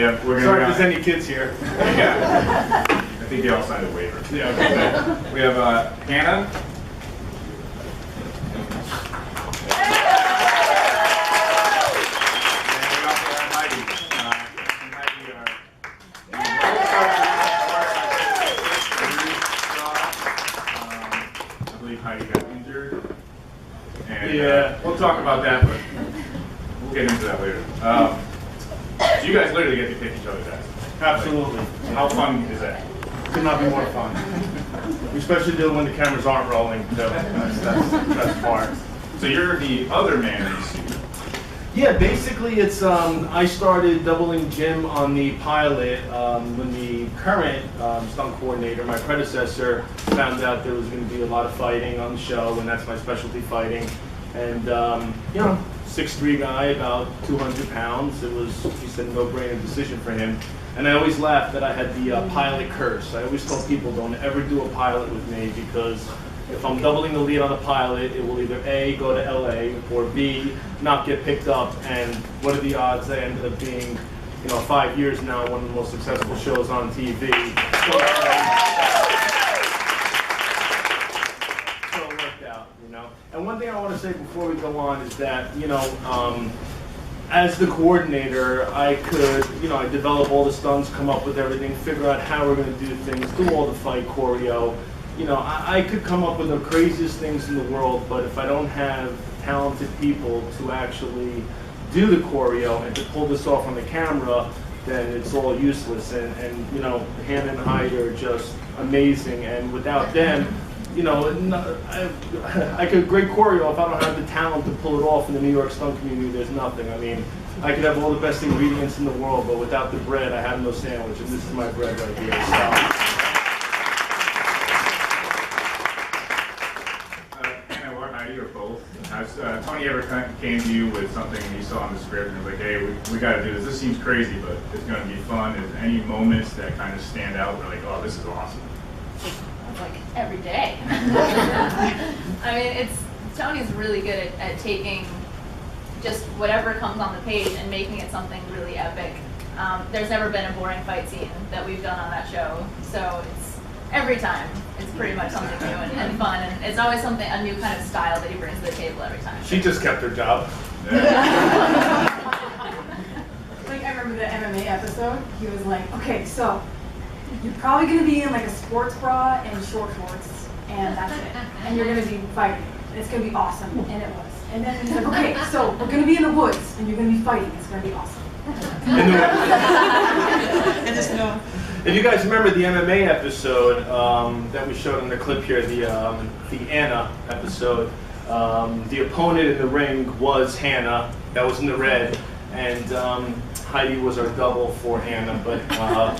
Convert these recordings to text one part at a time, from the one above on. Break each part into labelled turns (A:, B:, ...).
A: we're going to.
B: Sorry if there's any kids here.
A: Yeah. I think they all signed a waiver. Yeah, okay. We have Hannah. And we also have Heidi. And Heidi I believe Heidi got injured. And
B: Yeah.
A: we'll talk about that, but we'll get into that later. So you guys literally get to kick each other's ass.
B: Absolutely.
A: How fun is that?
B: Could not be more fun. Especially doing when the cameras aren't rolling. So that's the best part.
A: So you're the other man in the suit.
B: Yeah, basically it's, I started doubling Jim on the pilot when the current stunt coordinator, my predecessor, found out there was going to be a lot of fighting on the show, and that's my specialty, fighting. And, you know, 6'3" guy, about 200 pounds. It was, he said, a no-brainer decision for him. And I always laughed that I had the pilot curse. I always tell people, don't ever do a pilot with me, because if I'm doubling the lead on a pilot, it will either A, go to LA, or B, not get picked up. And what are the odds that ended up being, you know, 5 years now, one of the most successful shows on TV. So it worked out, you know. And one thing I want to say before we go on is that, you know, as the coordinator, I could, you know, I develop all the stunts, come up with everything, figure out how we're going to do things, do all the fight choreo. You know, I could come up with the craziest things in the world, but if I don't have talented people to actually do the choreo and to pull this off on the camera, then it's all useless. And you know, Hannah and Heidi are just amazing, and without them, you know, I could great choreo. If I don't have the talent to pull it off in the New York stunt community, there's nothing. I mean, I could have all the best ingredients in the world, but without the bread, I have no sandwich, and this is my bread right here. So.
A: Hannah or Heidi or both, has Tony ever came to you with something you saw in the script and was like, hey, we got to do this. This seems crazy, but it's going to be fun. Is there any moments that kind of stand out where like, oh, this is awesome?
C: Like every day. I mean, Tony's really good at taking just whatever comes on the page and making it something really epic. There's never been a boring fight scene that we've done on that show, so it's every time it's pretty much something new and fun, and it's always something, a new kind of style that he brings to the table every time.
B: She just kept her job.
D: Like, I remember the MMA episode, he was like, okay, so you're probably going to be in like a sports bra and short shorts, and that's it. And you're going to be fighting. And it's going to be awesome. And it was. And then he's like, okay, so we're going to be in the woods, and you're going to be fighting. It's going to be awesome.
E: And just no.
B: If you guys remember the MMA episode that we showed in the clip here, the Anna episode, the opponent in the ring was Hannah. That was in the red. And Heidi was our double for Anna, but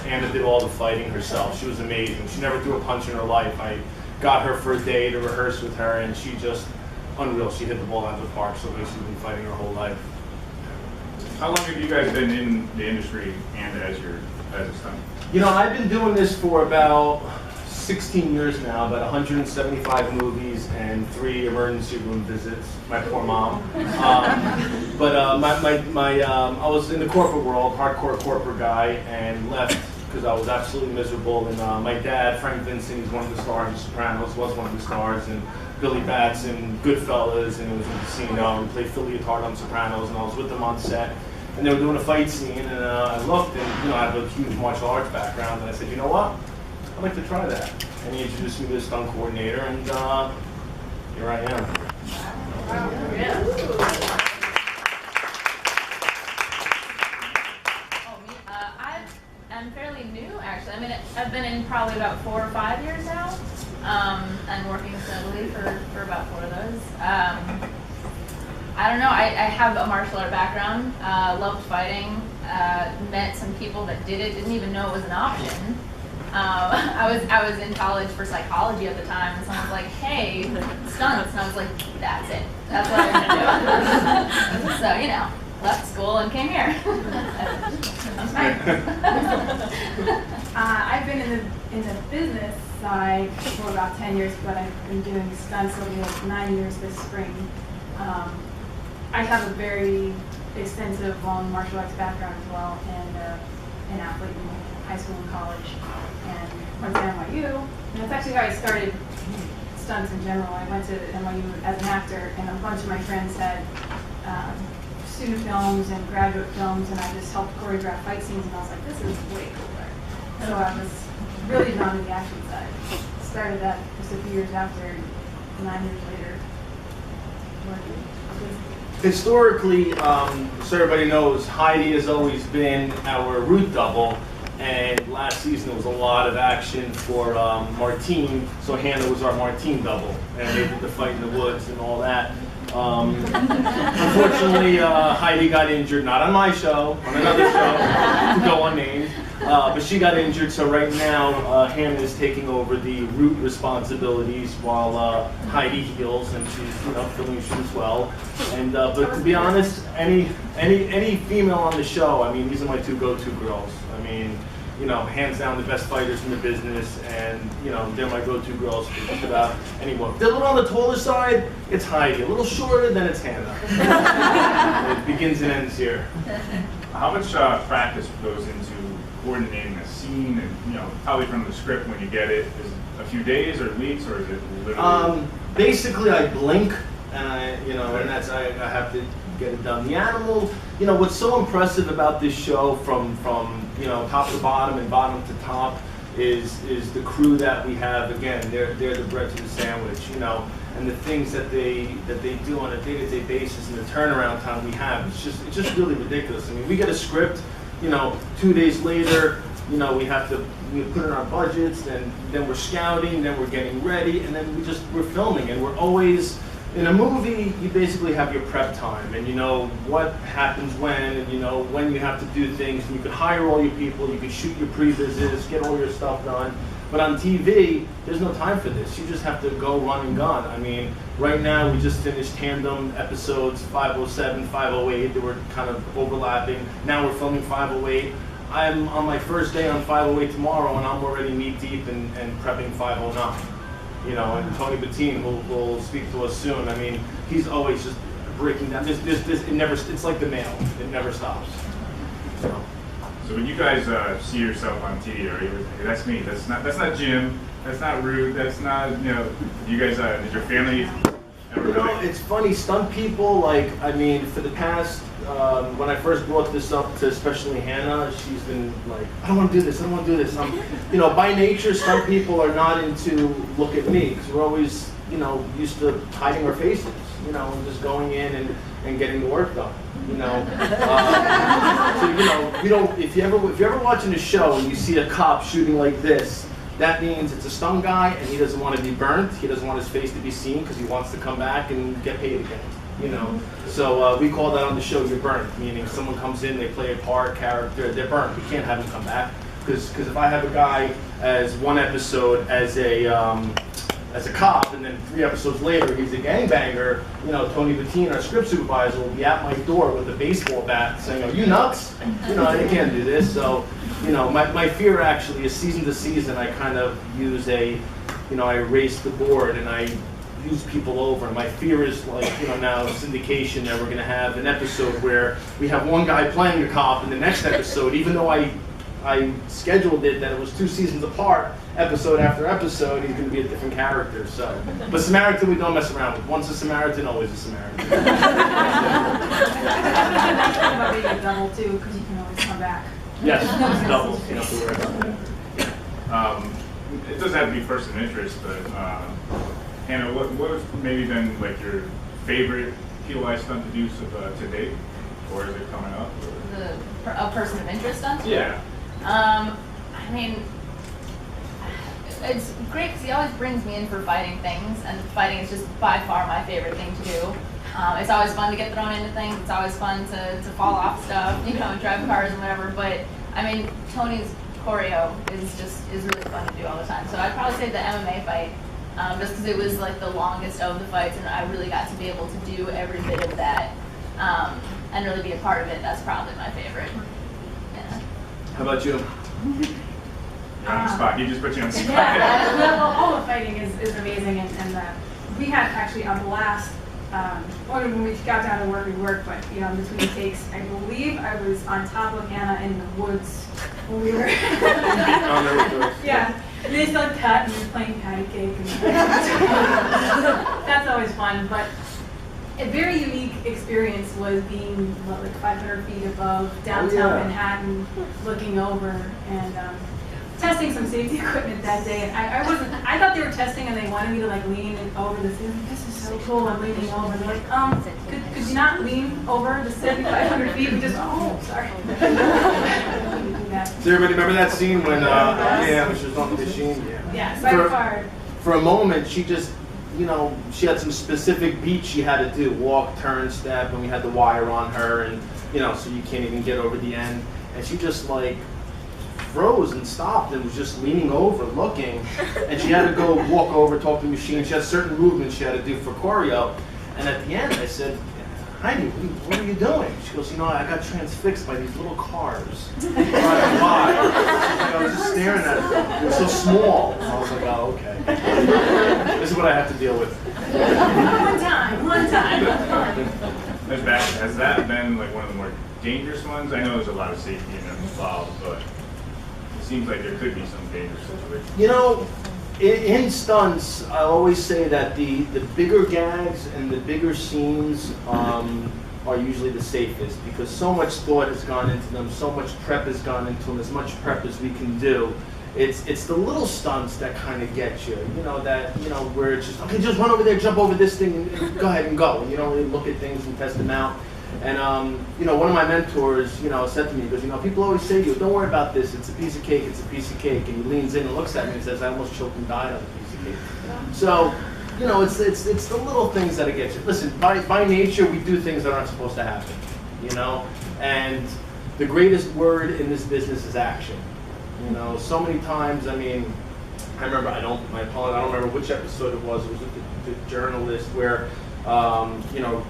B: Anna did all the fighting herself. She was amazing. She never threw a punch in her life. I got her for a day to rehearse with her, and she just, unreal. She hit the ball out of the park, so basically been fighting her whole life.
A: How long have you guys been in the industry and as a stunt?
B: You know, I've been doing this for about 16 years now, about 175 movies and 3 emergency room visits. My poor mom. I was in the corporate world, hardcore corporate guy, and left because I was absolutely miserable. And my dad, Frank Vincent, he's one of the stars of Sopranos, was one of the stars, and Billy Bats and Goodfellas, and it was in the casino. We played Philly Hard on Sopranos, and I was with them on set. And they were doing a fight scene, and I looked, and you know, I have a huge martial arts background, and I said, you know what? I'd like to try that. And he introduced me to the stunt coordinator, and here I am.
C: I'm fairly new, actually. I mean, I've been in probably about 4 or 5 years now, and working steadily for about 4 of those. I don't know, I have a martial art background, loved fighting, met some people that did it, didn't even know it was an option. I was in college for psychology at the time, and someone was like, hey, stunts, and I was like, that's it. That's what I'm gonna do. So, you know, left school and came here. That's fine.
D: I've been in the business side for about 10 years, but I've been doing stunts over 9 years this spring. I have a very extensive, long martial arts background as well, and an athlete in high school and college, and went to NYU. And that's actually how I started stunts in general. I went to NYU as an actor, and a bunch of my friends had student films and graduate films, and I just helped choreograph fight scenes, and I was like, this is way cooler. So I was really drawn to the action side. Started that just a few years after, 9 years later.
B: Historically, so everybody knows, Heidi has always been our root double, and last season there was a lot of action for Martine, so Hannah was our Martine double, and they did the fight in the woods and all that. Unfortunately, Heidi got injured, not on my show, on another show, to go unnamed, but she got injured, so right now Hannah is taking over the root responsibilities while Heidi heals, and she's filling shoes well. And but to be honest, any female on the show, I mean, these are my two go-to girls. I mean, hands down the best fighters in the business, and they're my go-to girls for just about anyone. If they're a little on the taller side, it's Heidi. A little shorter, then it's Hannah. It begins and ends here.
A: How much practice goes into coordinating a scene, and probably from the script when you get it? Is it a few days or weeks, or is it literally?
B: Basically, I blink, and and that's I have to get it done. The animal, what's so impressive about this show from top to bottom and bottom to top is the crew that we have. Again, they're the bread to the sandwich, and the things that they do on a day-to-day basis and the turnaround time we have. It's just really ridiculous. I mean, we get a script, 2 days later, we have to put in our budgets, and then we're scouting, then we're getting ready, and then we're filming, and we're always. In a movie, you basically have your prep time, and you know what happens when, and you know when you have to do things, and you can hire all your people, you can shoot your pre-vises, get all your stuff done. But on TV, there's no time for this. You just have to go run and gun. I mean, right now we just finished tandem episodes 507, 508. They were kind of overlapping. Now we're filming 508. I'm on my first day on 508 tomorrow, and I'm already knee deep and prepping 509. And Tony Martine will speak to us soon. I mean, he's always just breaking down. It's like the mail. It never stops.
A: So when you guys see yourself on TV, are you like, that's me? That's not Jim. That's not Rude. That's not You guys, did your family ever really?
B: It's funny. Stunt people, for the past when I first brought this up to especially Hannah, she's been like, I don't want to do this. I don't want to do this. By nature, stunt people are not into look at me, because we're always used to hiding our faces, and just going in and getting the work done. So if you're ever watching a show and you see a cop shooting like this, that means it's a stunt guy and he doesn't want to be burnt. He doesn't want his face to be seen because he wants to come back and get paid again. So we call that on the show, you're burnt, meaning someone comes in, they play a part, character, they're burnt. We can't have them come back, because if I have a guy as one episode as a cop, and then 3 episodes later he's a gangbanger, Tony Martine, our script supervisor, will be at my door with a baseball bat saying, are you nuts? I can't do this. So, my fear actually is season to season, I kind of use I erase the board and I use people over. And my fear is now syndication, that we're going to have an episode where we have one guy playing a cop, and the next episode, even though I scheduled it that it was 2 seasons apart, episode after episode, he's going to be a different character. So, but Samaritan we don't mess around with. Once a Samaritan, always a Samaritan.
D: About being a double too, because you can always come back.
B: Yes, it's double. You have to worry about that.
A: It doesn't have to be first in interest, but Hannah, what's maybe been like your favorite POI stunt to do to date, or is it coming up?
C: A person of interest stunt?
A: Yeah.
C: I mean, it's great because he always brings me in for fighting things, and fighting is just by far my favorite thing to do. It's always fun to get thrown into things. It's always fun to fall off stuff, drive cars and whatever. But I mean, Tony's choreo is really fun to do all the time. So I'd probably say the MMA fight, just because it was like the longest of the fights, and I really got to be able to do every bit of that and really be a part of it. That's probably my favorite. Yeah.
B: How about you?
A: You're on the spot. You just put you on the spot.
D: Yeah, all the fighting is amazing, and we had actually a blast when we got down to work, we worked, but you know, in between takes, I believe I was on top of Hannah in the woods when we were. Yeah, and they still cut and we were playing patty cake. And that's always fun, but a very unique experience was being, what, like 500 feet above downtown Manhattan, looking over and testing some safety equipment that day. And I thought they were testing and they wanted me to like lean over the ceiling. This is so cool, I'm leaning over. They're like, could you not lean over the 7,500 feet? We just, oh, sorry.
B: Does everybody remember that scene when, she was on the machine?
D: Yeah, by far.
B: For a moment, she just, you know, she had some specific beats she had to do, walk, turn, step, and we had the wire on her, and, you know, so you can't even get over the end. And she just, like, froze and stopped and was just leaning over, looking. And she had to go walk over, talk to the machine. She had certain movements she had to do for choreo. And at the end, I said, Heidi, what are you doing? She goes, you know, I got transfixed by these little cars driving by. I was just staring at them. They were so small. And I was like, oh, okay. This is what I have to deal with.
D: One time.
A: Has that been like one of the more dangerous ones? I know there's a lot of safety involved, but it seems like there could be some dangerous situations.
B: You know, in stunts, I always say that the bigger gags and the bigger scenes are usually the safest because so much thought has gone into them, so much prep has gone into them, as much prep as we can do. It's the little stunts that kind of get you, you know, where it's just, okay, just run over there, jump over this thing, and go ahead and go. And you don't really look at things and test them out. And, you know, one of my mentors, you know, said to me, he goes, you know, people always say to you, don't worry about this, it's a piece of cake, it's a piece of cake. And he leans in and looks at me and says, I almost choked and died on a piece of cake. So, you know, it's the little things that get you. Listen, by nature, we do things that aren't supposed to happen, you know? And the greatest word in this business is action. You know, so many times, I mean, I remember, I don't remember which episode it was with the journalist where, you know,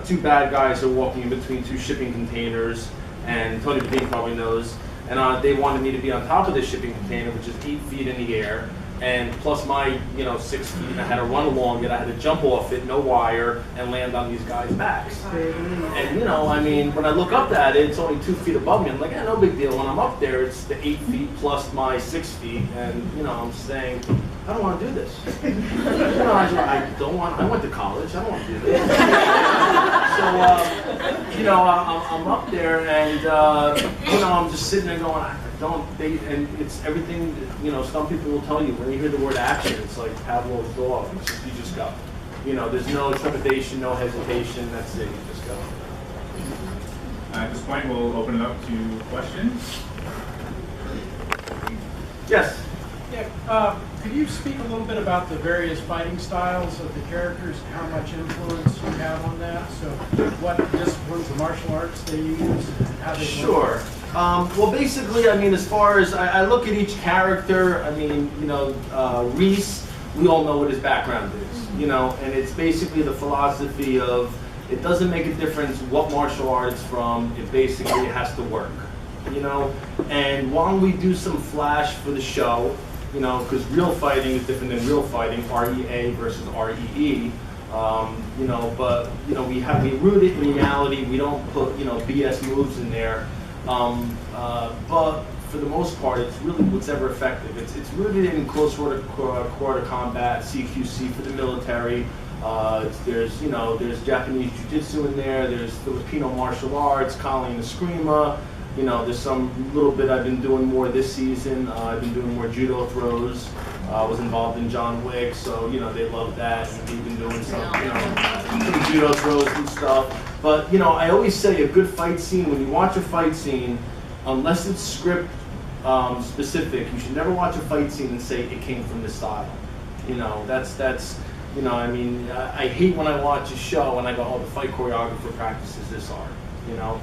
B: two bad guys are walking in between two shipping containers, and Tony Bedine probably knows, and they wanted me to be on top of this shipping container, which is 8 feet in the air, and plus my, you know, 6 feet, and I had to run along it, I had to jump off it, no wire, and land on these guys' backs. And, you know, I mean, when I look up at it, it's only 2 feet above me, I'm like, no big deal. When I'm up there, it's the 8 feet plus my 6 feet, and, you know, I'm saying, I don't want to do this. You know, I went to college, I don't want to do this. So, you know, I'm up there, and, you know, I'm just sitting there going, and it's everything, you know, some people will tell you, when you hear the word action, it's like Pavlov's dog, you just go. You know, there's no trepidation, no hesitation, that's it, you just go.
A: At this point, we'll open it up to questions.
B: Yes?
E: Yeah, could you speak a little bit about the various fighting styles of the characters, and how much influence you have on that? So what disciplines of martial arts they use, and how they
B: Sure. Well, basically, I mean, as far as I look at each character, I mean, you know, Reese, we all know what his background is, you know, and it's basically the philosophy of it doesn't make a difference what martial art it's from, it basically has to work, you know, and while we do some flash for the show, you know, because real fighting is different than real fighting, REA versus REE, you know, but, you know, we root it in reality, we don't put, you know, BS moves in there. But for the most part, it's really what's ever effective. It's rooted in close quarter combat, CQC for the military. There's, you know, there's Japanese jiu-jitsu in there. There's Filipino martial arts, Kali and Eskrima. You know, there's some little bit I've been doing more this season. I've been doing more judo throws. I was involved in John Wick, so, you know, they love that. And we've been doing some, you know, judo throws and stuff. But, you know, I always say a good fight scene, when you watch a fight scene, unless it's script specific, you should never watch a fight scene and say it came from this style. You know, that's you know, I mean, I hate when I watch a show and I go, oh, the fight choreographer practices this art, you know.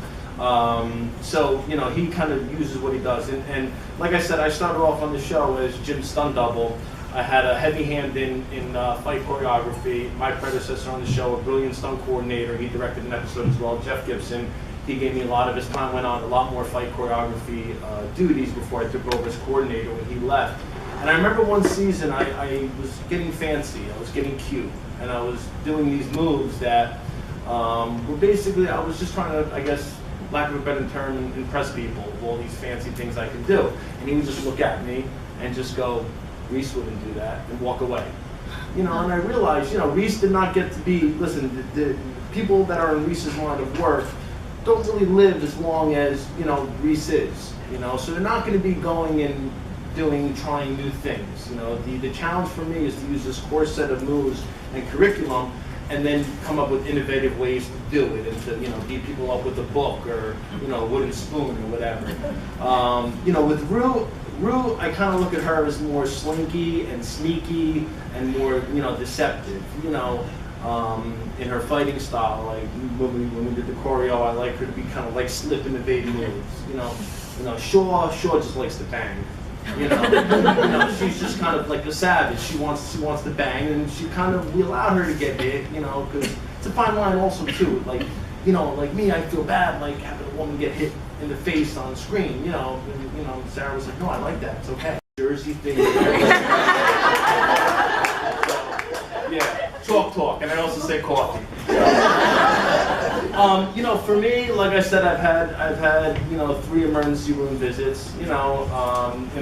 B: So, you know, he kind of uses what he does. And like I said, I started off on the show as Jim's stunt double. I had a heavy hand in fight choreography. My predecessor on the show, a brilliant stunt coordinator, he directed an episode as well, Jeff Gibson. He gave me a lot of his time, went on a lot more fight choreography duties before I took over as coordinator when he left. And I remember one season I was getting fancy, I was getting cute. and I was doing these moves that were basically, I was just trying to, I guess, lack of a better term, impress people with all these fancy things I can do. And he would just look at me and just go, Reese wouldn't do that, and walk away. And I realized, Reese did not get to be, listen, the people that are in Reese's line of work don't really live as long as, Reese is, so they're not going to be going and trying new things. The challenge for me is to use this core set of moves and curriculum and then come up with innovative ways to do it, and to beat people up with a book or a wooden spoon or whatever. With Rue, I kind of look at her as more slinky and sneaky and more deceptive. In her fighting style, like when we did the choreo, I like her to be kind of like slip and evade moves. Shaw just likes to bang. She's just kind of like a savage. She wants to bang, and we allowed her to get hit, because it's a fine line also too. Like me, I feel bad like having a woman get hit in the face on screen, and Sarah was like, no, I like that, it's okay. Jersey thing. Yeah, talk, and I also say coffee. For me, like I said, I've had 3 emergency room visits, in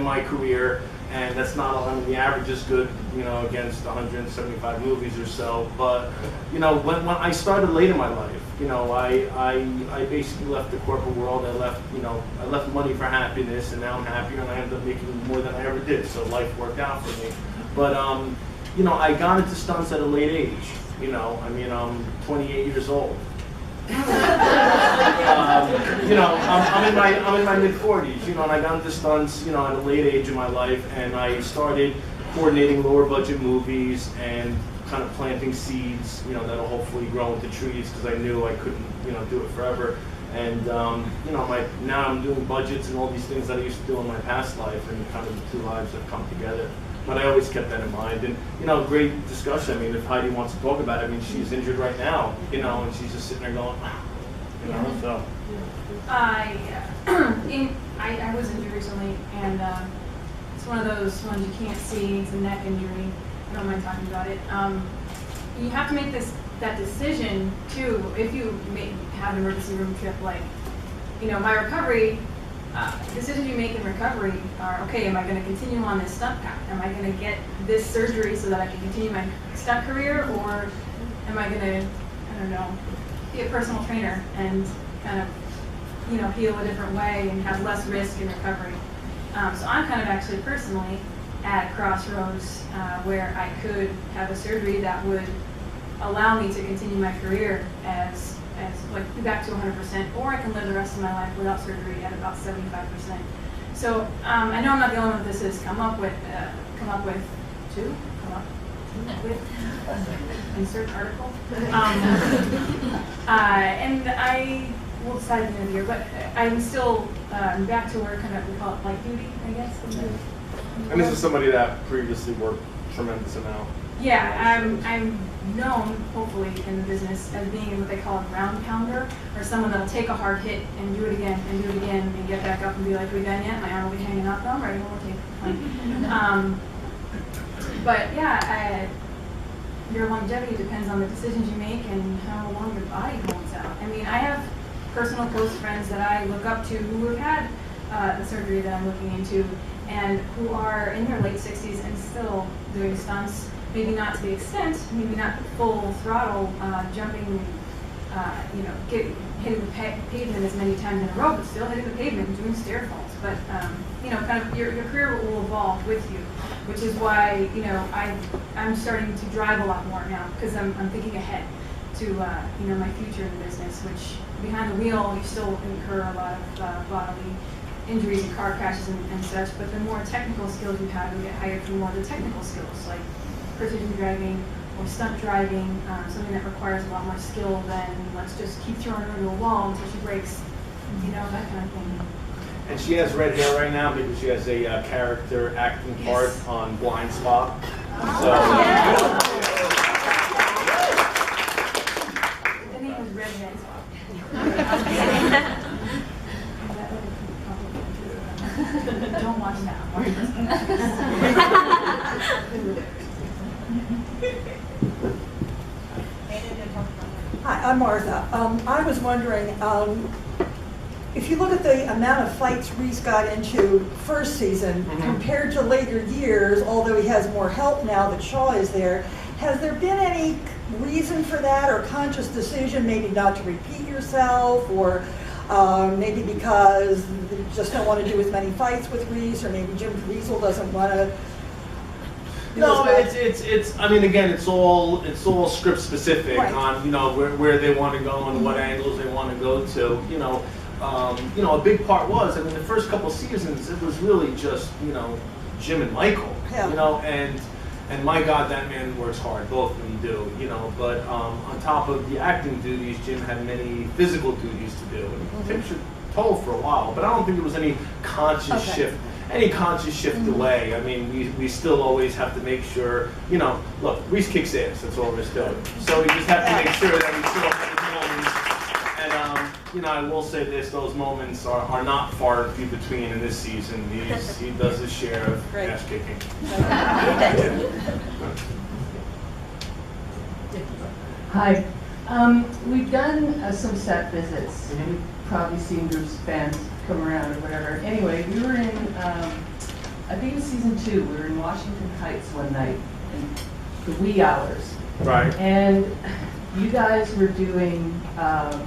B: my career, and that's not, the average is good, against 175 movies or so. But, when I started late in my life, I basically left the corporate world. I left money for happiness, and now I'm happier, and I ended up making more than I ever did. So life worked out for me. But, I got into stunts at a late age. I'm 28 years old. I'm in my mid-40s, and I got into stunts, at a late age in my life, and I started coordinating lower budget movies and kind of planting seeds, that'll hopefully grow into trees, because I knew I couldn't, do it forever. And now I'm doing budgets and all these things that I used to do in my past life, and kind of the 2 lives have come together. But I always kept that in mind, and great discussion. If Heidi wants to talk about it, she's injured right now, and she's just sitting there going, so.
D: I was injured recently, and it's one of those ones you can't see. It's a neck injury. I don't mind talking about it. You have to make that decision too. If you have an emergency room trip, like my recovery. Decisions you make in recovery are, okay, am I going to continue on this stunt path? Am I going to get this surgery so that I can continue my stunt career? Or am I going to, be a personal trainer and kind of, heal a different way and have less risk in recovery? So I'm kind of actually personally at a crossroads where I could have a surgery that would allow me to continue my career as be back to 100%, or I can live the rest of my life without surgery at about 75%. So I know I'm not the only one that this has come up with insert article. And I will decide at the end of the year, but I'm still back to work, kind of, we call it light duty, I guess.
B: And this is somebody that previously worked a tremendous amount.
D: Yeah, I'm known, hopefully, in the business as being what they call a ground pounder, or someone that'll take a hard hit and do it again and do it again and get back up and be like, we done yet? My arm will be hanging out, no, I'm ready, we'll take it. But yeah, your longevity depends on the decisions you make and how long your body holds out. I have personal close friends that I look up to who have had the surgery that I'm looking into, and who are in their late 60s and still doing stunts. Maybe not to the extent, maybe not full throttle, jumping, hitting the pavement as many times in a row, but still hitting the pavement and doing stair falls. But, kind of your career will evolve with you, which is why, I'm starting to drive a lot more now, because I'm thinking ahead to, my future in the business, which behind the wheel, you still incur a lot of bodily injuries and car crashes and such, but the more technical skills you have, you get hired for more of the technical skills, like precision driving or stunt driving, something that requires a lot more skill than let's just keep throwing her into a wall until she breaks, that kind of thing.
B: And she has red hair right now because she has a character acting part on Blind Spot. So.
D: The name is Redhead. Don't watch that. Watch this.
F: I'm Martha. I was wondering, if you look at the amount of fights Reese got into first season compared to later years, although he has more help now that Shaw is there, has there been any reason for that, or conscious decision maybe not to repeat yourself, or maybe because you just don't want to do as many fights with Reese, or maybe Jim Caviezel doesn't want to?
B: No, it's. I mean, again, it's all script specific
F: Right.
B: on where they want to go and what angles they want to go to. A big part was, I mean, the first couple seasons it was really just Jim and Michael.
F: Yeah.
B: And my God, that man works hard. Both of them do. But on top of the acting duties, Jim had many physical duties to do, and it took a toll for a while. But I don't think there was any conscious shift. Any conscious shift away. I mean, we still always have to make sure, look, Reese kicks ass, that's all there is to it. So we just have to make sure that we still have those moments. And, I will say this, those moments are not far and few between in this season. He does his share of ass kicking.
G: Hi. We've done some set visits. You've probably seen groups of fans come around or whatever. Anyway, we were in, I think it was season 2, we were in Washington Heights one night in the wee hours.
B: Right.
G: And you guys were doing a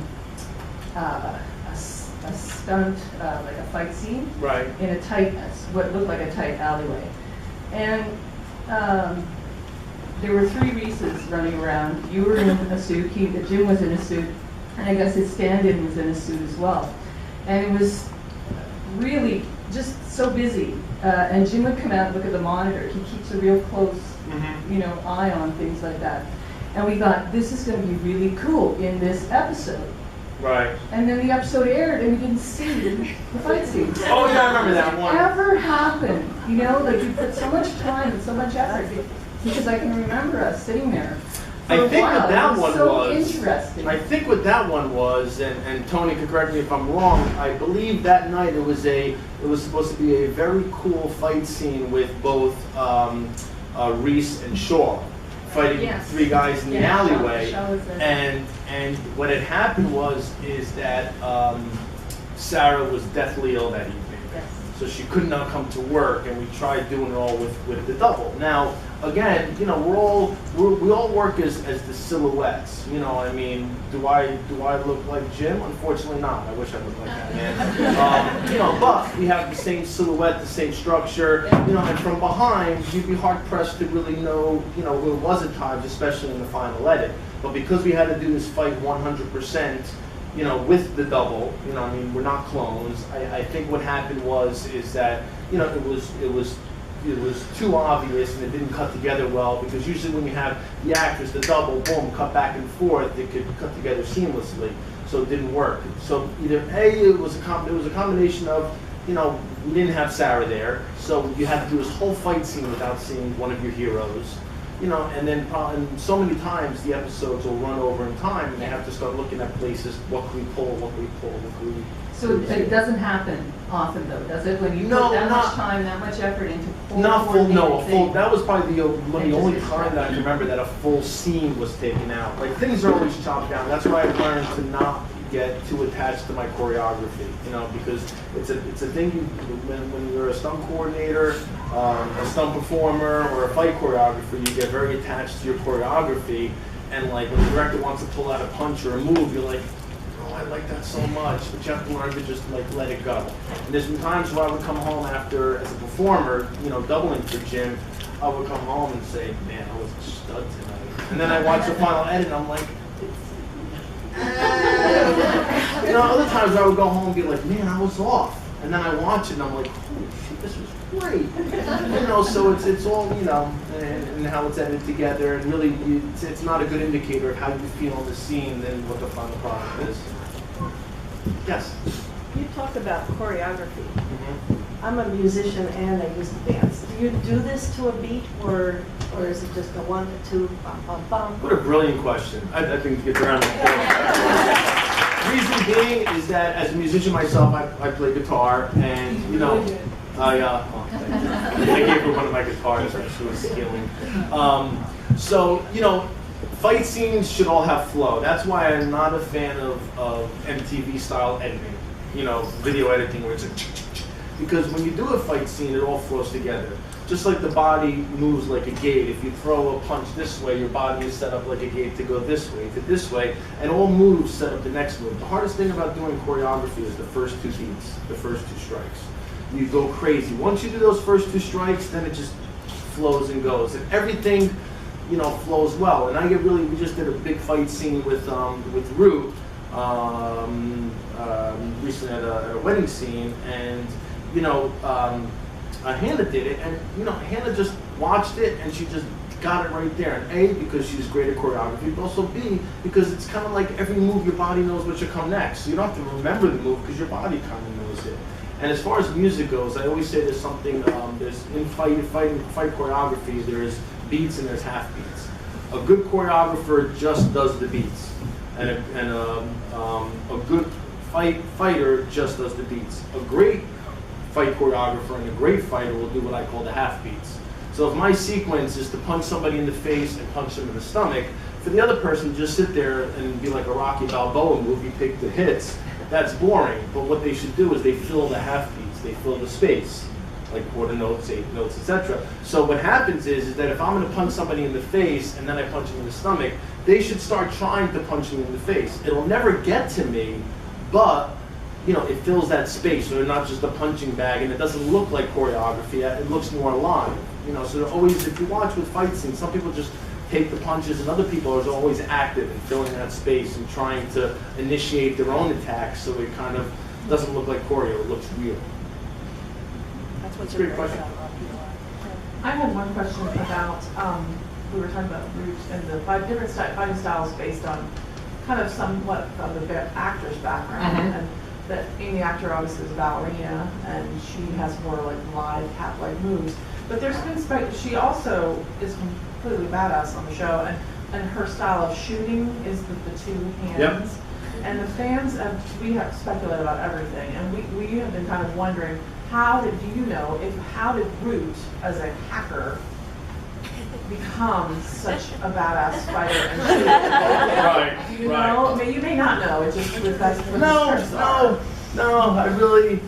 G: stunt, like a fight scene.
B: Right.
G: In a tight, what looked like a tight alleyway. And there were 3 Reeses running around. You were in a suit, Jim was in a suit, and I guess his stand-in was in a suit as well. And it was really just so busy. And Jim would come out and look at the monitor. He keeps a real close, eye on things like that. And we thought, this is going to be really cool in this episode.
B: Right.
G: And then the episode aired, and we didn't see the fight scenes.
B: Oh yeah, I remember that one.
G: Ever happened? Like you put so much time and so much effort, because I can remember us sitting there.
B: I think what that one
G: so
B: was.
G: Interesting.
B: I think what that one was, and Tony could correct me if I'm wrong. I believe that night it was supposed to be a very cool fight scene with both Reese and Shaw fighting 3 guys in the alleyway.
G: Shaw was there.
B: And what had happened is that Sarah was deathly ill that evening.
G: Yes.
B: So she could not come to work, and we tried doing it all with the double. Now, again, we all work as the silhouettes. I mean, do I look like Jim? Unfortunately, not. I wish I looked like that man. But we have the same silhouette, the same structure. And from behind, you'd be hard pressed to really know. It was at times, especially in the final edit. But because we had to do this fight 100%. With the double, I mean, we're not clones. I think what happened is that, it was too obvious and it didn't cut together well, because usually when you have the actors, the double, boom, cut back and forth, they could cut together seamlessly. So it didn't work. So either it was a combination of, we didn't have Sarah there, so you had to do this whole fight scene without seeing one of your heroes. And then and so many times the episodes will run over in time, and they have to start looking at places. What can we pull? What can we pull? What can we?
G: So it doesn't happen often, though, does it? When you put that much time, that much effort into full.
B: Not full. No, a full.
G: Thing.
B: That was probably the only time that I can remember that a full scene was taken out. Like, things are always chopped down. That's why I've learned to not get too attached to my choreography, because it's a thing when you're a stunt coordinator, a stunt performer, or a fight choreographer, you get very attached to your choreography, and like when the director wants to pull out a punch or a move, you're like, oh, I like that so much, but you have to learn to just like let it go. And there's been times where I would come home after, as a performer, doubling for Jim, I would come home and say, man, I was a stud tonight. And then I watch the final edit and I'm like, other times I would go home and be like, man, I was off. And then I watch it and I'm like, holy shit, this was great. So it's all, and how it's edited together. And really, it's not a good indicator of how you feel on the scene than what the final product is. Yes?
H: You talked about choreography. I'm a musician and I used to dance. Do you do this to a beat, or is it just a 1 to 2, bum, bum, bum?
B: What a brilliant question. I think to get around the reason being is that as a musician myself, I play guitar, and I gave her one of my guitars that she was stealing. So fight scenes should all have flow. That's why I'm not a fan of MTV style editing, you know, video editing where it's like, because when you do a fight scene, it all flows together. Just like the body moves like a gate. If you throw a punch this way, your body is set up like a gate to go this way, to this way, and all moves set up the next move. The hardest thing about doing choreography is the first 2 beats, the first 2 strikes. You go crazy. Once you do those first 2 strikes, then it just flows and goes, and everything, you know, flows well. And I get really, we just did a big fight scene with Root recently at a wedding scene, and you know, Hannah did it, and you know, Hannah just watched it and she just got it right there. And A, because she's great at choreography, but also B, because it's kind of like every move your body knows what should come next. So you don't have to remember the move because your body kind of knows it. And as far as music goes, I always say there's something, there's in fight choreography, there's beats and there's half beats. A good choreographer just does the beats, and a good fighter just does the beats. A great fight choreographer and a great fighter will do what I call the half beats. So if my sequence is to punch somebody in the face and punch them in the stomach, for the other person to just sit there and be like a Rocky Balboa movie, pick the hits, that's boring. But what they should do is they fill the half beats, they fill the space, like quarter notes, 8 notes, etc. So what happens is that if I'm going to punch somebody in the face and then I punch them in the stomach, they should start trying to punch me in the face. It'll never get to me, but you know, it fills that space, so they're not just a punching bag, and it doesn't look like choreography. It looks more alive. You know, so they're always, if you watch with fight scenes, some people just take the punches, and other people are always active and filling that space and trying to initiate their own attacks, so it kind of doesn't look like choreo. It looks real.
F: That's what's
B: a great question.
G: I had one question about, we were talking about Root and the 5 different fighting styles based on kind of somewhat from the actor's background. And that Amy Actor obviously is a ballerina, and she has more like live cat-like moves. But there's been, she also is completely badass on the show, and her style of shooting is with the 2 hands.
B: Yep.
G: And the fans, we have speculated about everything, and we have been kind of wondering, how did Root, as a hacker, become such a badass fighter and shooter?
B: Right,
G: Do you know? I mean, you may not know. It's just with us.
B: No. I really.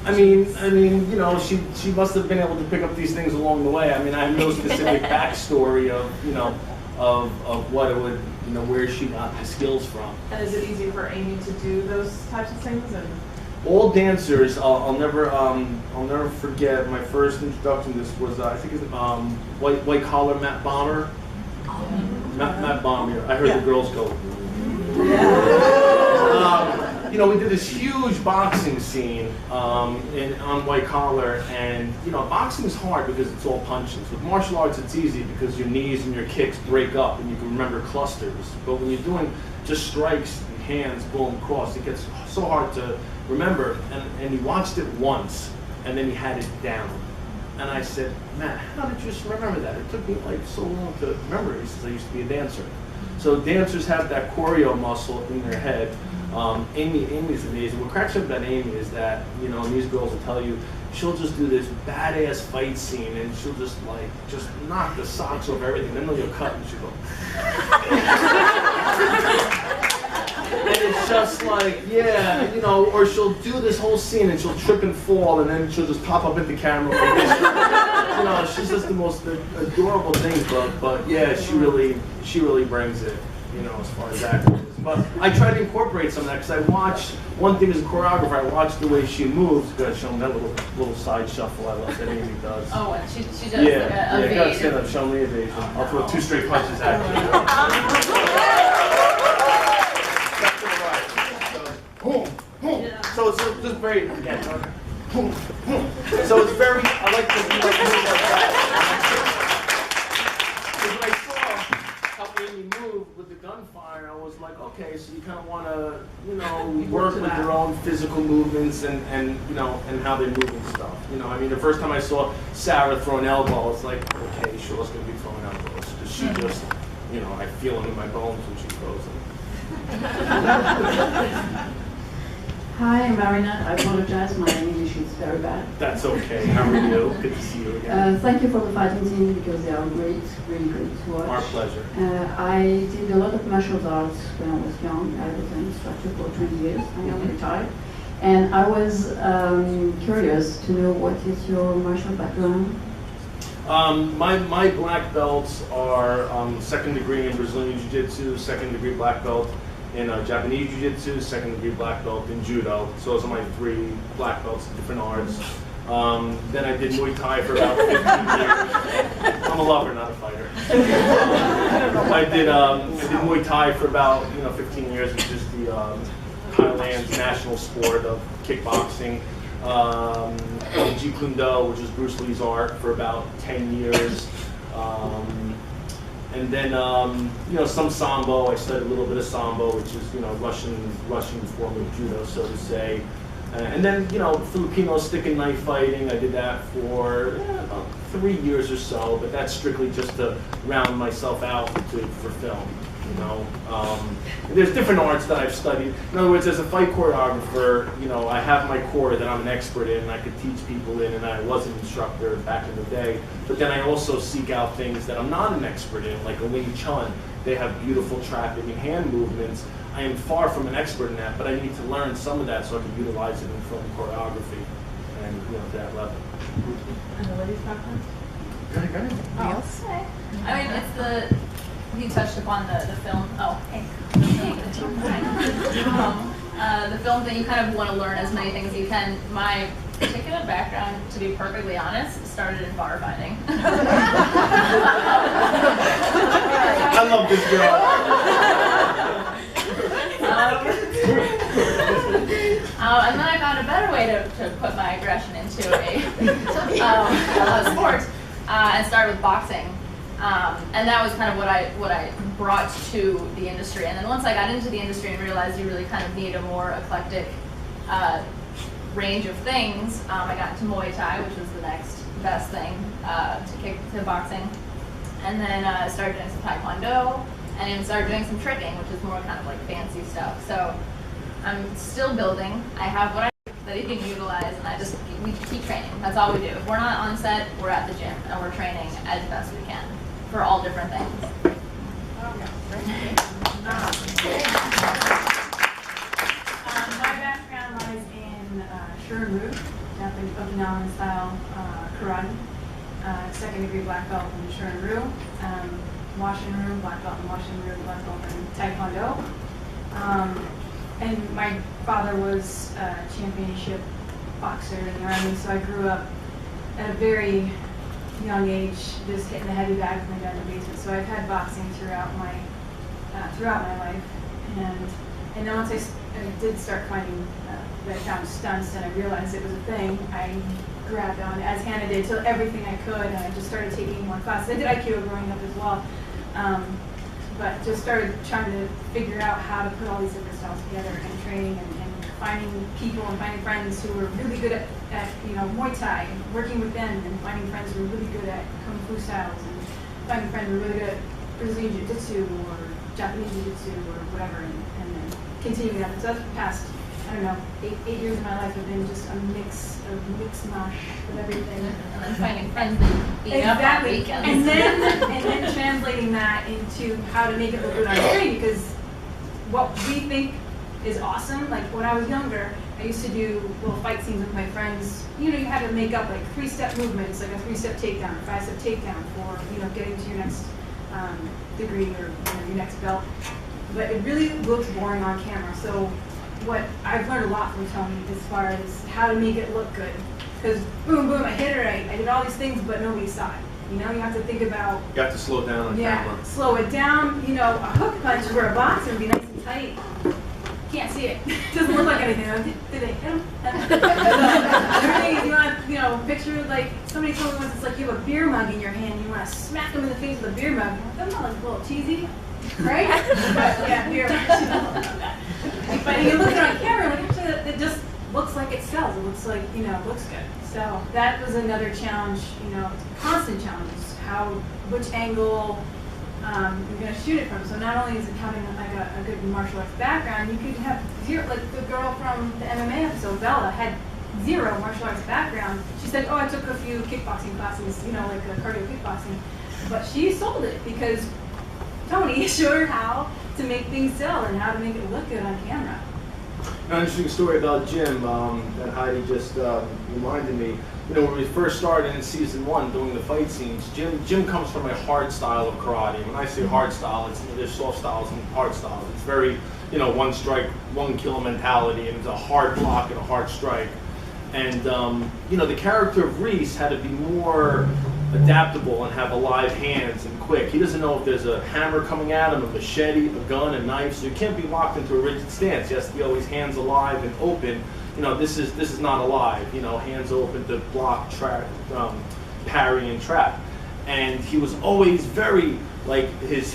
B: I mean, you know, she must have been able to pick up these things along the way. I mean, I have no specific backstory of, you know, of what it would, you know, where she got the skills from.
G: And is it easy for Amy to do those types of things? And
B: all dancers, I'll never forget my first introduction to this was I think it's white collar Matt Bomber. Matt Bomber. I heard the girls go. You know, we did this huge boxing scene on white collar, and you know, boxing is hard because it's all punches. With martial arts, it's easy because your knees and your kicks break up, and you can remember clusters. But when you're doing just strikes, hands, boom, cross, it gets so hard to remember. And he watched it once, and then he had it down. And I said, Matt, how did you just remember that? It took me like so long to remember. He says, I used to be a dancer. So dancers have that choreo muscle in their head. Amy's amazing. What cracks up about Amy is that, you know, and these girls will tell you, she'll just do this badass fight scene and she'll just knock the socks off everything. Then they'll cut and she'll go. And it's just like, yeah, you know, or she'll do this whole scene and she'll trip and fall and then she'll just pop up at the camera. You know, she's just the most adorable thing, but yeah, she really brings it, you know, as far as that goes. But I try to incorporate some of that because I watched, one thing as a choreographer, I watched the way she moves. Gotta show them that little side shuffle I love that Amy does.
C: Oh, and she does
B: yeah,
C: like
B: yeah,
C: a
B: gotta stand up, show me the evasion. I'll throw 2 straight punches at you. So it's just very, again, so it's very, I like to move like that. When I saw how Amy moved with the gunfire, I was like, okay, so you kind of want to, you know, work with their own physical movements and you know, and how they move and stuff. You know, I mean, the first time I saw Sarah throw an elbow, it's like, okay, Shaw's going to be throwing elbows. Because she just, you know, I feel them in my bones when she throws them.
I: Hi, I'm Marina. I apologize. My English is very bad. bad.
B: That's okay. How are you? Good to see you again.
I: Thank you for the fighting team because they are great, really great to watch.
B: Our pleasure.
I: I did a lot of martial arts when I was young. I was an instructor for 20 years. I am retired. And I was curious to know what is your martial background?
B: My black belts are second degree in Brazilian Jiu-Jitsu, second degree black belt in Japanese Jiu-Jitsu, second degree black belt in Judo. So those are my 3 black belts in different arts. Then I did Muay Thai for about 15 years. I'm a lover, not a fighter. I did Muay Thai for about 15 years, which is the Thailand's national sport of kickboxing. Jeet Kune Do, which is Bruce Lee's art, for about 10 years. And then, some Sambo. I studied a little bit of Sambo, which is, Russian form of judo, so to say. And then, Filipino stick and knife fighting. I did that for about 3 years or so, but that's strictly just to round myself out for film. There's different arts that I've studied. In other words, as a fight choreographer, I have my core that I'm an expert in, and I could teach people in, and I was an instructor back in the day. But then I also seek out things that I'm not an expert in, like a Wing Chun. They have beautiful trapping and hand movements. I am far from an expert in that, but I need to learn some of that so I can utilize it in film choreography and to that level.
H: And the ladies background?
B: Go ahead.
C: Okay. I mean, it's you touched upon the film. Oh, hey. The film thing, you kind of want to learn as many things as you can. My particular background, to be perfectly honest, started in bar fighting.
B: I love this girl.
C: And then I found a better way to put my aggression into a sport and started with boxing. And that was kind of what I brought to the industry. And then once I got into the industry and realized you really kind of need a more eclectic range of things, I got into Muay Thai, which was the next best thing to boxing. And then started doing some Taekwondo, and even started doing some tricking, which is more kind of like fancy stuff. So I'm still building. I have what that you can utilize, and we keep training. That's all we do. If we're not on set, we're at the gym, and we're training as best we can for all different things.
D: My background lies in Shorin-ryu, Japanese Okinawan style karate. Second degree black belt in Shorin-ryu, Washin-ryu, black belt in Washin-ryu, black belt in Taekwondo. And my father was a championship boxer in the Army, so I grew up at a very young age, just hitting the heavy bag with my dad in the basement. So I've had boxing throughout my life, and then once I did start finding that I found Stunts and I realized it was a thing, I grabbed on, as Hannah did, to everything I could, and I just started taking more classes. I did Aikido growing up as well, but just started trying to figure out how to put all these different styles together and training and finding people and finding friends who were really good at Muay Thai, and working with them, and finding friends who were really good at Kung Fu styles, and finding friends who were really good at Brazilian Jiu-Jitsu or Japanese Jiu-Jitsu or whatever, and then continuing that. So that's the past, I don't know, eight years of my life have been just a mix mash of everything.
C: And then finding friends that beat up on weekends.
D: And then translating that into how to make it look good on screen, because what we think is awesome, like when I was younger, I used to do little fight scenes with my friends. You had to make up like 3-step movements, like a 3-step takedown, or 5-step takedown for, getting to your next degree or your next belt. But it really looks boring on camera. So what I've learned a lot from Tony as far as how to make it look good. Because boom, boom, I hit it right. I did all these things, but nobody saw it. You have to think about.
B: You have to slow down on camera.
D: Slow it down. A hook punch for a boxer would be nice and tight. Can't see it. Doesn't look like anything. Did they hit him? Everything is, you want to, picture like somebody told me once, it's like you have a beer mug in your hand. You want to smack them in the face with a beer mug. That's not like a little cheesy, right? But yeah, beer mug. But you look at it on camera, like actually, it just looks like it sells. It looks like it looks good. So that was another challenge. Constant challenge. Which angle you're going to shoot it from. So not only is it having like a good martial arts background, you could have like the girl from the MMA episode, Bella, had zero martial arts background. She said, oh, I took a few kickboxing classes, you know, like cardio kickboxing. But she sold it because Tony showed her how to make things sell and how to make it look good on camera.
B: An interesting story about Jim that Heidi just reminded me. You know, when we first started in season 1 doing the fight scenes, Jim comes from a hard style of karate. When I say hard style, it's there's soft styles and hard styles. It's very, you know, one strike, one kill mentality, and it's a hard block and a hard strike. And you know, the character of Reese had to be more adaptable and have alive hands and quick. He doesn't know if there's a hammer coming at him, a machete, a gun, a knife, so you can't be locked into a rigid stance. He has to be always hands alive and open. You know, this is not alive. You know, hands open to block, trap, parry, and trap. And he was always very, like, his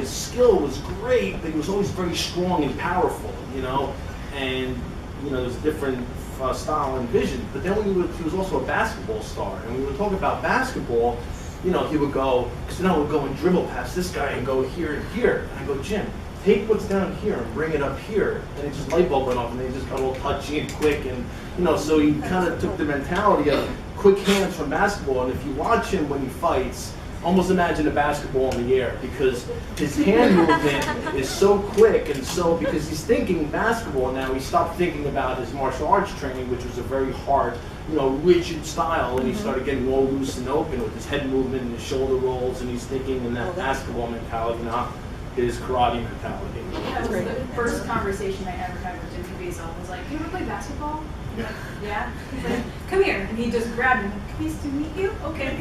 B: skill was great, but he was always very strong and powerful. You know, and you know, there's a different style and vision. But then he was also a basketball star, and we would talk about basketball. You know, he would go, because then I would go and dribble past this guy and go here and here. And I go, Jim, take what's down here and bring it up here. And it just light bulb went off, and they just got all touchy and quick. And you know, so he kind of took the mentality of quick hands from basketball. And if you watch him when he fights, almost imagine a basketball in the air, because his hand movement is so quick, and so because he's thinking basketball now, he stopped thinking about his martial arts training, which was a very hard, you know, rigid style, and he started getting more loose and open with his head movement and his shoulder rolls, and he's thinking in that basketball mentality, not his karate mentality.
D: That was the first conversation I ever had with Jim Caviezel. Was like, you ever play basketball? I'm like, yeah. He's like, come here. And he just grabbed me. Pleased to meet you. Okay.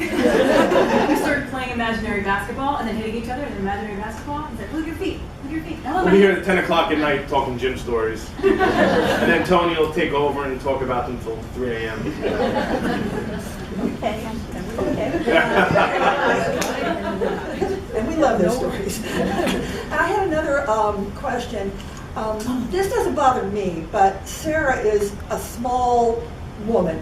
D: We started playing imaginary basketball and then hitting each other in imaginary basketball. He's like, look at your feet. Look at your feet.
B: We'll be here at 10 o'clock at night talking gym stories. And then Tony will take over and talk about them until 3 a.m.
F: Okay. And we love those stories. I had another question. This doesn't bother me, but Sarah is a small woman.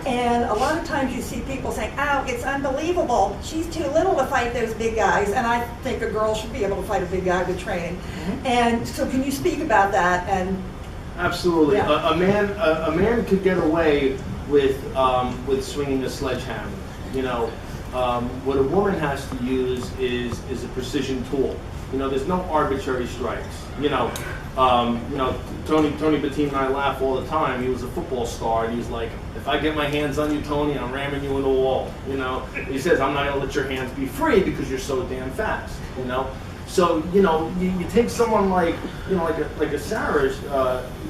F: And a lot of times you see people saying, oh, it's unbelievable. She's too little to fight those big guys. And I think a girl should be able to fight a big guy with training. And so can you speak about that? And
B: absolutely.
F: Yeah.
B: A man could get away with swinging a sledgehammer. You know, what a woman has to use is a precision tool. You know, there's no arbitrary strikes. You know, Tony Martine and I laugh all the time. He was a football star, and he's like, if I get my hands on you, Tony, I'm ramming you in the wall. You know, he says, I'm not gonna let your hands be free because you're so damn fast. You know, so you know, you take someone like, you know, like a Sarah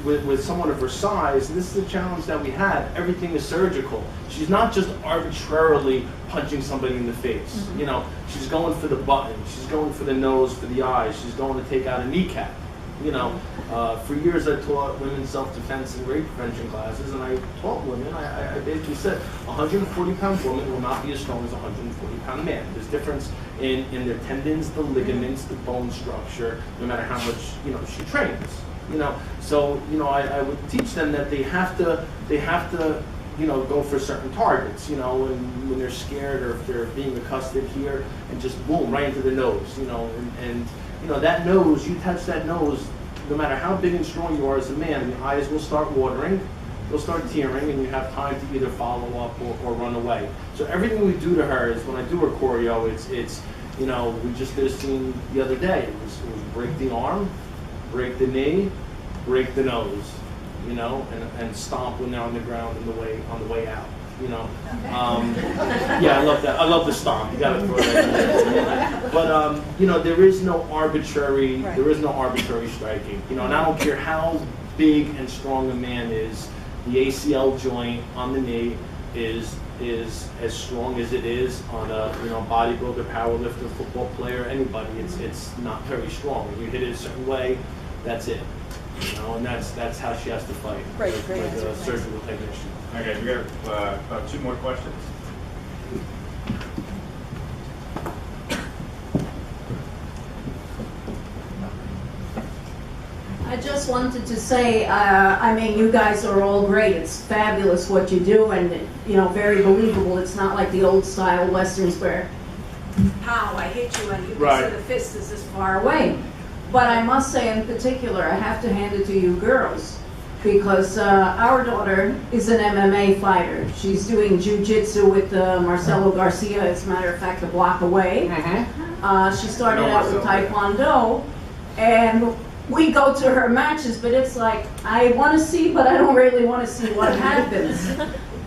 B: with someone of her size. And this is a challenge that we had. Everything is surgical. She's not just arbitrarily punching somebody in the face. You know, she's going for the button. She's going for the nose, for the eyes. She's going to take out a kneecap. You know, for years I taught women self-defense and rape prevention classes, and I taught women, I basically said, a 140-pound woman will not be as strong as a 140-pound man. There's difference in their tendons, the ligaments, the bone structure, no matter how much, you know, she trains. You know, so, you know, I would teach them that they have to, you know, go for certain targets, you know, and when they're scared or if they're being accosted here, and just boom, right into the nose, you know, and you know, that nose, you touch that nose, no matter how big and strong you are as a man, the eyes will start watering, they'll start tearing, and you have time to either follow up or run away. So everything we do to her is, when I do her choreo, it's you know, we just did a scene the other day. It was break the arm, break the knee, break the nose, you know, and stomp when they're on the ground on the way out. You know, yeah, I love that. I love the stomp. You got to throw that in. But you know, there is no arbitrary striking. You know, and I don't care how big and strong a man is. The ACL joint on the knee is as strong as it is on a, you know, bodybuilder, powerlifter, football player, anybody. It's not very strong. When you hit it a certain way, that's it. You know, and that's how she has to fight.
F: Great
B: like
F: answer.
B: a surgical technician.
A: Okay, we got about 2 more questions.
J: I just wanted to say, I mean, you guys are all great. It's fabulous what you do, and you know, very believable. It's not like the old style westerns where, pow, I hit you, and you can see the fist is this far away. But I must say, in particular, I have to hand it to you girls. because our daughter is an MMA fighter. She's doing jiu-jitsu with Marcelo Garcia, as a matter of fact, a block away. She started out with Taekwondo, and we go to her matches, but it's like, I want to see, but I don't really want to see what happens.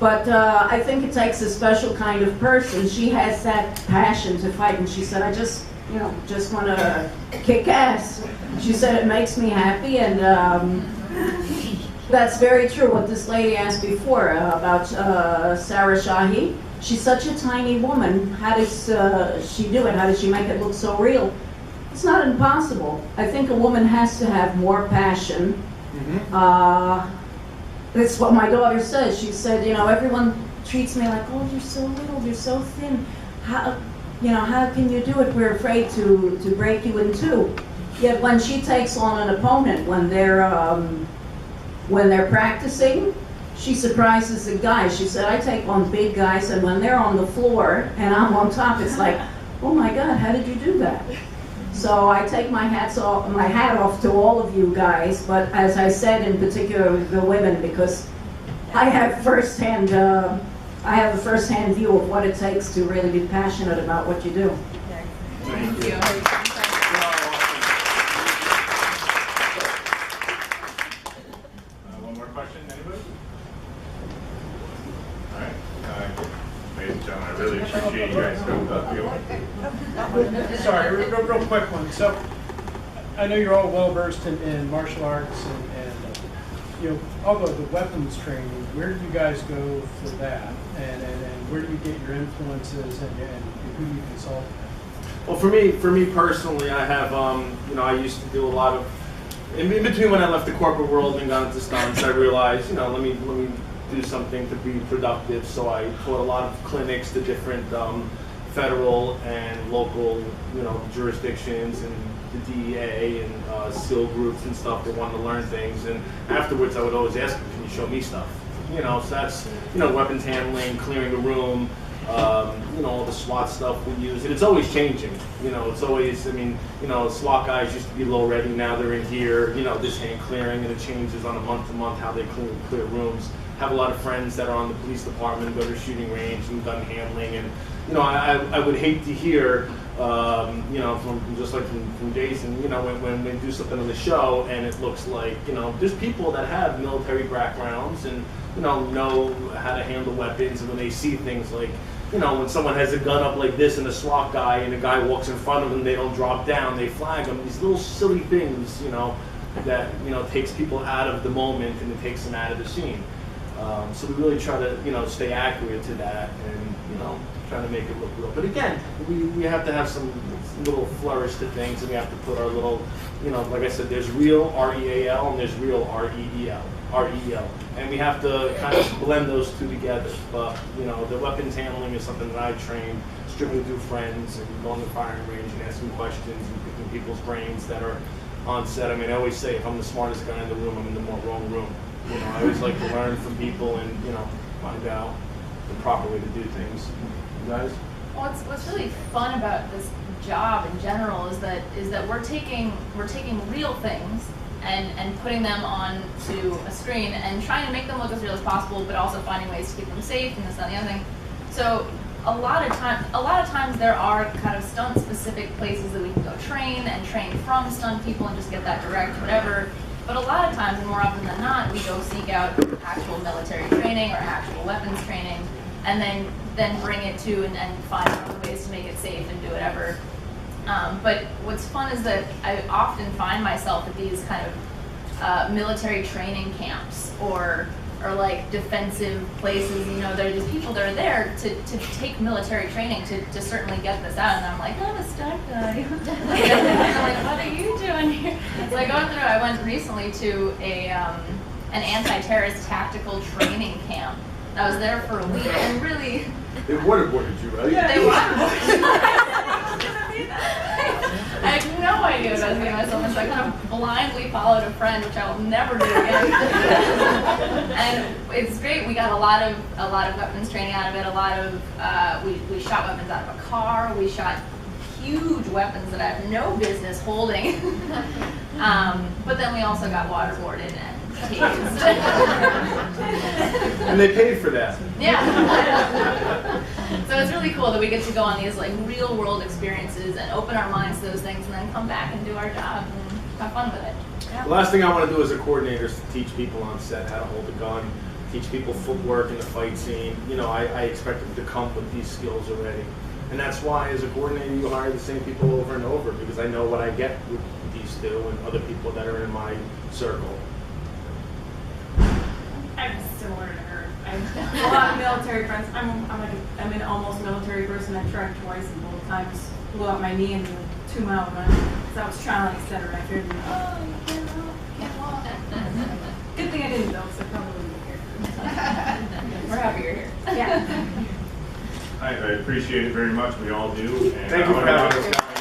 J: But I think it takes a special kind of person. She has that passion to fight, and she said, I just want to kick ass. She said, it makes me happy, and that's very true. What this lady asked before about Sarah Shahi. She's such a tiny woman. How does she do it? How does she make it look so real? It's not impossible. I think a woman has to have more passion. That's what my daughter says. She said, everyone treats me like, oh, you're so little, you're so thin. How can you do it? We're afraid to break you in two. Yet when she takes on an opponent, when they're practicing, she surprises the guys. She said, I take on big guys, and when they're on the floor and I'm on top, it's like, oh my God, how did you do that? So I take my hat off to all of you guys, but as I said, in particular the women, because I have a first-hand view of what it takes to really be passionate about what you do.
C: Thank you.
A: One more question, anybody? All right. Ladies and gentlemen, I really appreciate you guys coming up.
E: Sorry, real quick one. So, I know you're all well versed in martial arts and all the weapons training. Where do you guys go for that? And where do you get your influences and who do you consult?
B: Well, for me personally, I have I used to do a lot of in between when I left the corporate world and got into stunts. I realized let me do something to be productive. So I taught a lot of clinics to different federal and local jurisdictions and the DEA and SEAL groups and stuff that wanted to learn things. And afterwards, I would always ask them, "Can you show me stuff?" So that's weapons handling, clearing a room. All the SWAT stuff we use, and it's always changing. It's always, SWAT guys used to be low ready, now they're in here, this hand clearing, and it changes on a month to month how they clear rooms. Have a lot of friends that are on the police department, go to shooting range and gun handling, and I would hate to hear, from Jason, when they do something on the show and it looks like, there's people that have military backgrounds and know how to handle weapons, and when they see things like, when someone has a gun up like this and a SWAT guy and a guy walks in front of them, they don't drop down, they flag them. These little silly things, that takes people out of the moment and it takes them out of the scene. So we really try to stay accurate to that and try to make it look real. But again, we have to have some little flourish to things, and we have to put our little like I said, there's real REAL and there's real REEL. And we have to kind of blend those two together. But the weapons handling is something that I train strictly through friends and going to the firing range and asking questions and picking people's brains that are on set. I always say, if I'm the smartest guy in the room, I'm in the wrong room. I always like to learn from people and find out the proper way to do things. You guys?
C: Well, what's really fun about this job in general is that we're taking real things and putting them onto a screen and trying to make them look as real as possible, but also finding ways to keep them safe and this and the other thing. So a lot of times there are kind of stunt specific places that we can go train from stunt people and just get that direct whatever. But a lot of times, and more often than not, we go seek out actual military training or actual weapons training, and then bring it to and find other ways to make it safe and do whatever. But what's fun is that I often find myself at these kind of military training camps or like defensive places. There are these people that are there to take military training to certainly get this out. And I'm like, I'm a stunt guy. And they're like, what are you doing here? So I went recently to an anti-terrorist tactical training camp. I was there for a week and really...
B: They waterboarded you, right?
C: Yeah, they waterboarded me. I had no idea what I was doing myself, so I kind of blindly followed a friend, which I will never do again. And it's great. We got a lot of weapons training out of it. We shot weapons out of a car. We shot huge weapons that I have no business holding. But then we also got waterboarded, and tased.
B: And they paid for that.
C: Yeah. So it's really cool that we get to go on these like real world experiences and open our minds to those things and then come back and do our job and have fun with it.
B: The last thing I want to do as a coordinator is to teach people on set how to hold a gun, teach people footwork in the fight scene. You know, I expect them to come with these skills already. And that's why as a coordinator you hire the same people over and over, because I know what I get with these two and other people that are in my circle.
D: I'm similar to her. I have a lot of military friends. I'm an almost military person. I tried twice and both times blew out my knee in the 2-mile run. So I was trying to like center. I figured, oh, you can't walk. Good thing I didn't though, so I probably wouldn't be here.
C: We're happy you're here.
D: Yeah.
A: I appreciate it very much. We all do. And
B: Thank you for having us.